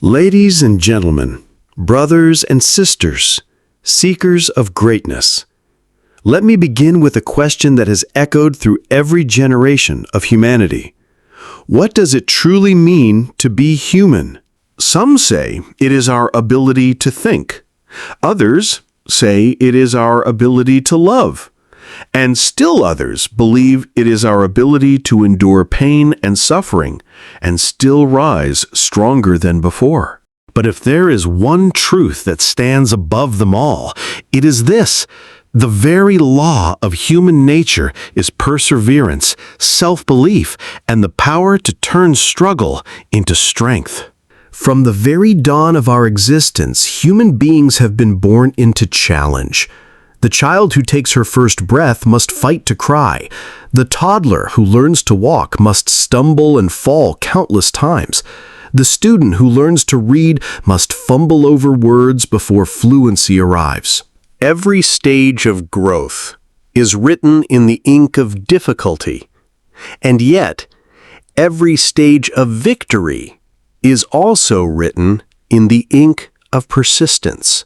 Ladies and gentlemen, brothers and sisters, seekers of greatness, let me begin with a question that has echoed through every generation of humanity. What does it truly mean to be human? Some say it is our ability to think. Others say it is our ability to love. And still others believe it is our ability to endure pain and suffering and still rise stronger than before. But if there is one truth that stands above them all, it is this: the very law of human nature is perseverance, self-belief, and the power to turn struggle into strength. From the very dawn of our existence, human beings have been born into challenge. The child who takes her first breath must fight to cry. The toddler who learns to walk must stumble and fall countless times. The student who learns to read must fumble over words before fluency arrives. Every stage of growth is written in the ink of difficulty. And yet, every stage of victory is also written in the ink of persistence.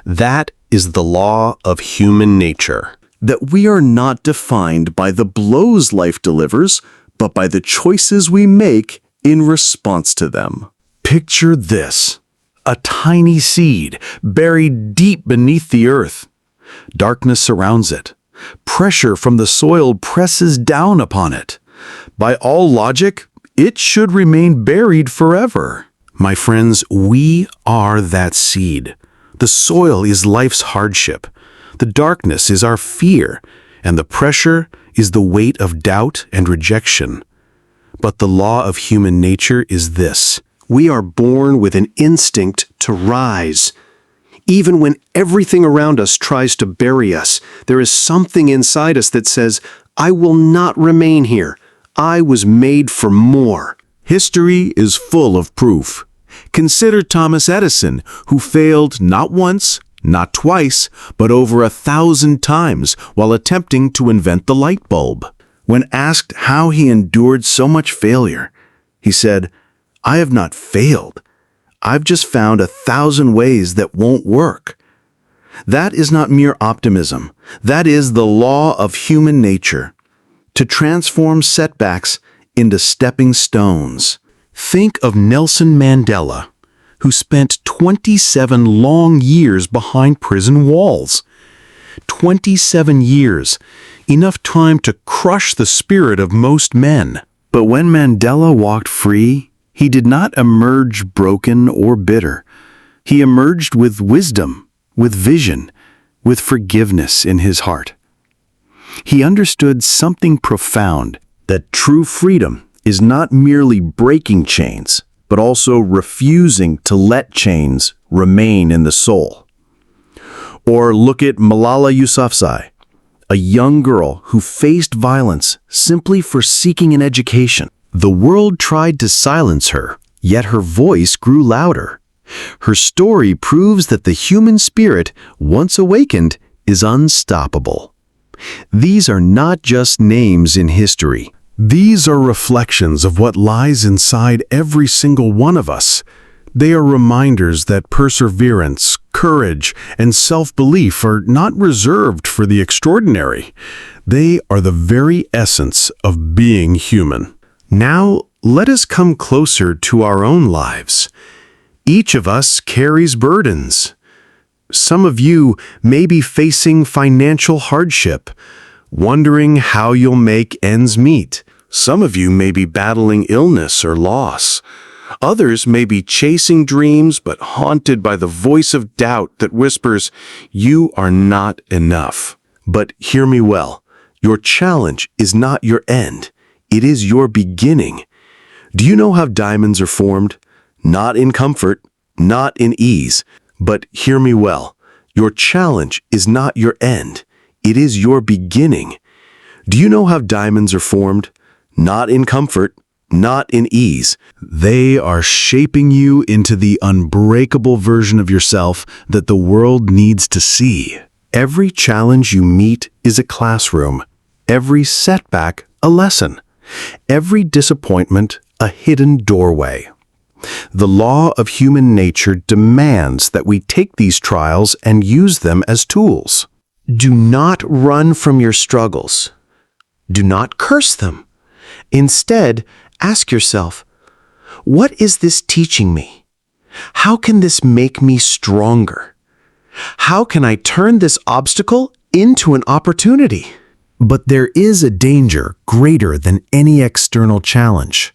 That is the law of human nature, that we are not defined by the blows life delivers, but by the choices we make in response to them. Picture this: a tiny seed buried deep beneath the earth. Darkness surrounds it. Pressure from the soil presses down upon it. By all logic, it should remain buried forever. My friends, we are that seed. The soil is life's hardship. The darkness is our fear, and the pressure is the weight of doubt and rejection. But the law of human nature is this: we are born with an instinct to rise. Even when everything around us tries to bury us, there is something inside us that says, "I will not remain here. I was made for more." History is full of proof. Consider Thomas Edison, who failed not once, not twice, but over 1,000 times while attempting to invent the light bulb. When asked how he endured so much failure, he said, "I have not failed. I've just found 1,000 ways that won't work." That is not mere optimism. That is the law of human nature, to transform setbacks into stepping stones. Think of Nelson Mandela, who spent 27 long years behind prison walls. 27 years, enough time to crush the spirit of most men. But when Mandela walked free, he did not emerge broken or bitter. He emerged with wisdom, with vision, with forgiveness in his heart. He understood something profound, that true freedom is not merely breaking chains, but also refusing to let chains remain in the soul. Or look at Malala Yousafzai, a young girl who faced violence simply for seeking an education. The world tried to silence her, yet her voice grew louder. Her story proves that the human spirit, once awakened, is unstoppable. These are not just names in history. These are reflections of what lies inside every single one of us. They are reminders that perseverance, courage, and self-belief are not reserved for the extraordinary. They are the very essence of being human. Now, let us come closer to our own lives. Each of us carries burdens. Some of you may be facing financial hardship, wondering how you'll make ends meet. Some of you may be battling illness or loss. Others may be chasing dreams but haunted by the voice of doubt that whispers, "You are not enough." But hear me well. Your challenge is not your end. It is your beginning. Do you know how diamonds are formed? Not in comfort, not in ease. But hear me well. Your challenge is not your end. It is your beginning. Do you know how diamonds are formed? Not in comfort, not in ease. They are shaping you into the unbreakable version of yourself that the world needs to see. Every challenge you meet is a classroom. Every setback, a lesson. Every disappointment, a hidden doorway. The law of human nature demands that we take these trials and use them as tools. Do not run from your struggles. Do not curse them. Instead, ask yourself, what is this teaching me? How can this make me stronger? How can I turn this obstacle into an opportunity? But there is a danger greater than any external challenge.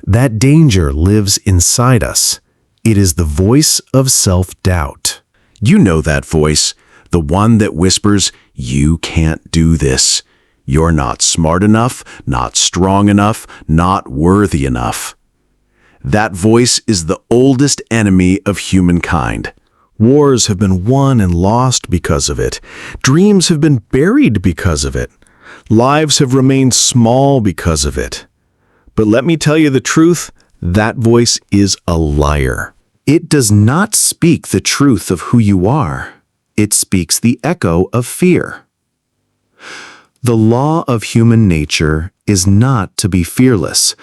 That danger lives inside us. It is the voice of self-doubt. You know that voice, the one that whispers, "You can't do this. You're not smart enough, not strong enough, not worthy enough." That voice is the oldest enemy of humankind. Wars have been won and lost because of it. Dreams have been buried because of it. Lives have remained small because of it. But let me tell you the truth, that voice is a liar. It does not speak the truth of who you are. It speaks the echo of fear. The law of human nature is not to be fearless,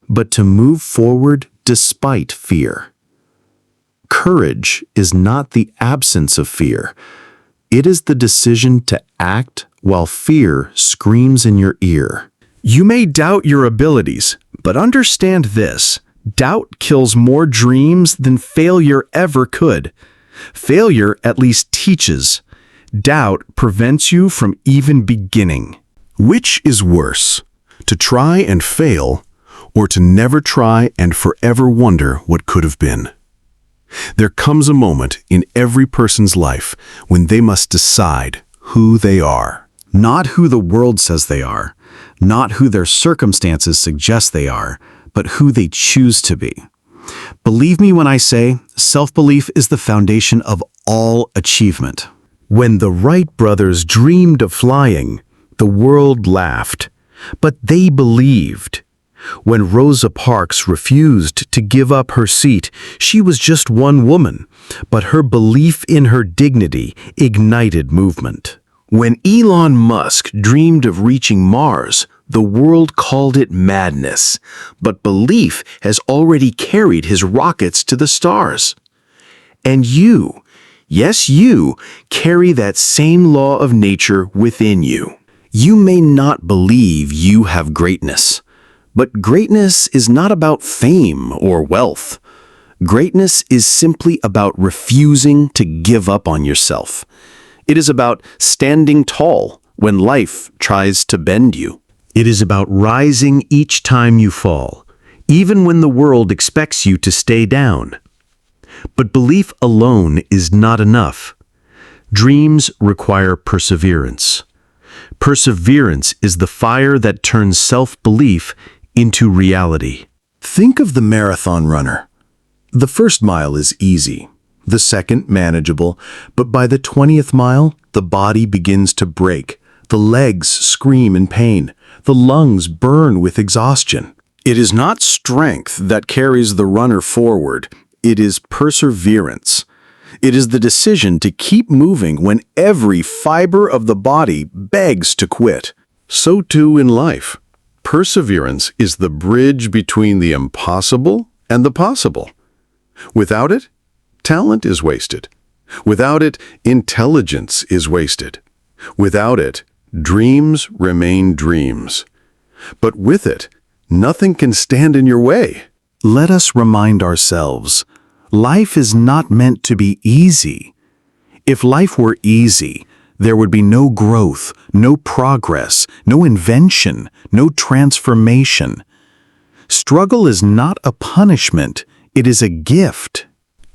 but to move forward despite fear. Courage is not the absence of fear. It is the decision to act while fear screams in your ear. You may doubt your abilities, but understand this: doubt kills more dreams than failure ever could. Failure at least teaches. Doubt prevents you from even beginning. Which is worse, to try and fail, or to never try and forever wonder what could have been? There comes a moment in every person's life when they must decide who they are. Not who the world says they are, not who their circumstances suggest they are, but who they choose to be. Believe me when I say, self-belief is the foundation of all achievement. When the Wright brothers dreamed of flying, the world laughed, but they believed. When Rosa Parks refused to give up her seat, she was just one woman, but her belief in her dignity ignited movement. When Elon Musk dreamed of reaching Mars, the world called it madness, but belief has already carried his rockets to the stars. And you, yes you, carry that same law of nature within you. You may not believe you have greatness, but greatness is not about fame or wealth. Greatness is simply about refusing to give up on yourself. It is about standing tall when life tries to bend you. It is about rising each time you fall, even when the world expects you to stay down. But belief alone is not enough. Dreams require perseverance. Perseverance is the fire that turns self-belief into reality. Think of the marathon runner. The first mile is easy, the second manageable, but by the 20th mile, the body begins to break. The legs scream in pain. The lungs burn with exhaustion. It is not strength that carries the runner forward. It is perseverance. It is the decision to keep moving when every fiber of the body begs to quit. So too in life. Perseverance is the bridge between the impossible and the possible. Without it, talent is wasted. Without it, intelligence is wasted. Without it, dreams remain dreams. But with it, nothing can stand in your way. Let us remind ourselves, life is not meant to be easy. If life were easy, there would be no growth, no progress, no invention, no transformation. Struggle is not a punishment, it is a gift.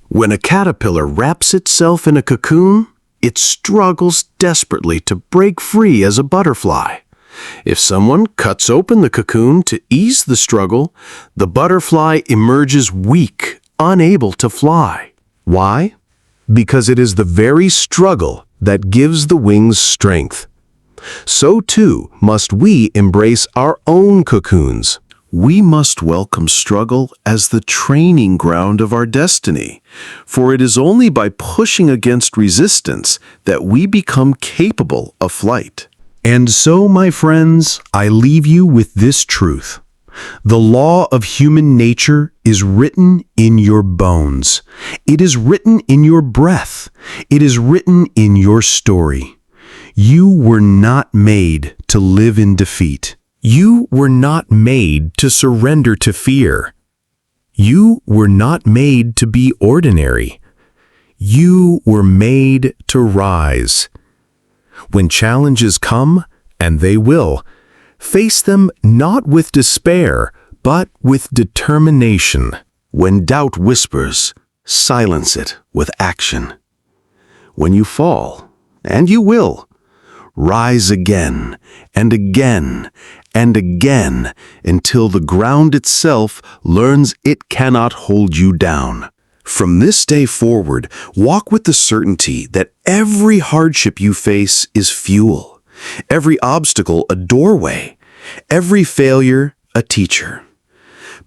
When a caterpillar wraps itself in a cocoon, it struggles desperately to break free as a butterfly. If someone cuts open the cocoon to ease the struggle, the butterfly emerges weak, unable to fly. Why? Because it is the very struggle that gives the wings strength. So too must we embrace our own cocoons. We must welcome struggle as the training ground of our destiny, for it is only by pushing against resistance that we become capable of flight. And so, my friends, I leave you with this truth. The law of human nature is written in your bones. It is written in your breath. It is written in your story. You were not made to live in defeat. You were not made to surrender to fear. You were not made to be ordinary. You were made to rise. When challenges come, and they will, face them not with despair, but with determination. When doubt whispers, silence it with action. When you fall, and you will, rise again and again and again until the ground itself learns it cannot hold you down. From this day forward, walk with the certainty that every hardship you face is fuel. Every obstacle a doorway, every failure a teacher.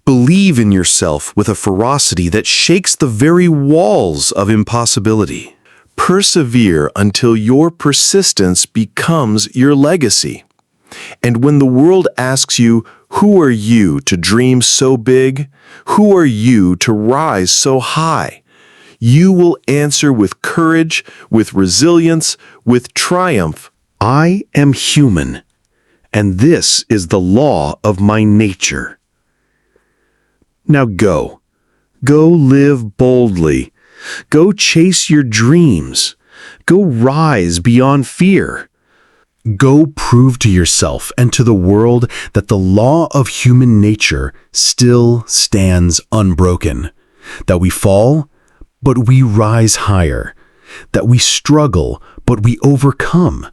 Believe in yourself with a ferocity that shakes the very walls of impossibility. Persevere until your persistence becomes your legacy. And when the world asks you, who are you to dream so big? Who are you to rise so high? You will answer with courage, with resilience, with triumph. I am human, and this is the law of my nature. Now go. Go live boldly. Go chase your dreams. Go rise beyond fear. Go prove to yourself and to the world that the law of human nature still stands unbroken. That we fall, but we rise higher. That we struggle, but we overcome.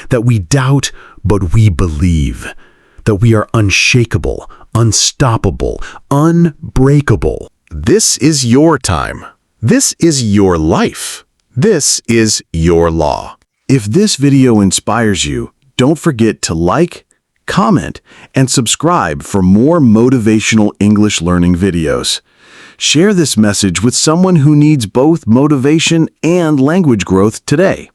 That we doubt, but we believe. That we are unshakable, unstoppable, unbreakable. This is your time. This is your life. This is your law. If this video inspires you, don't forget to like, comment, and subscribe for more motivational English learning videos. Share this message with someone who needs both motivation and language growth today.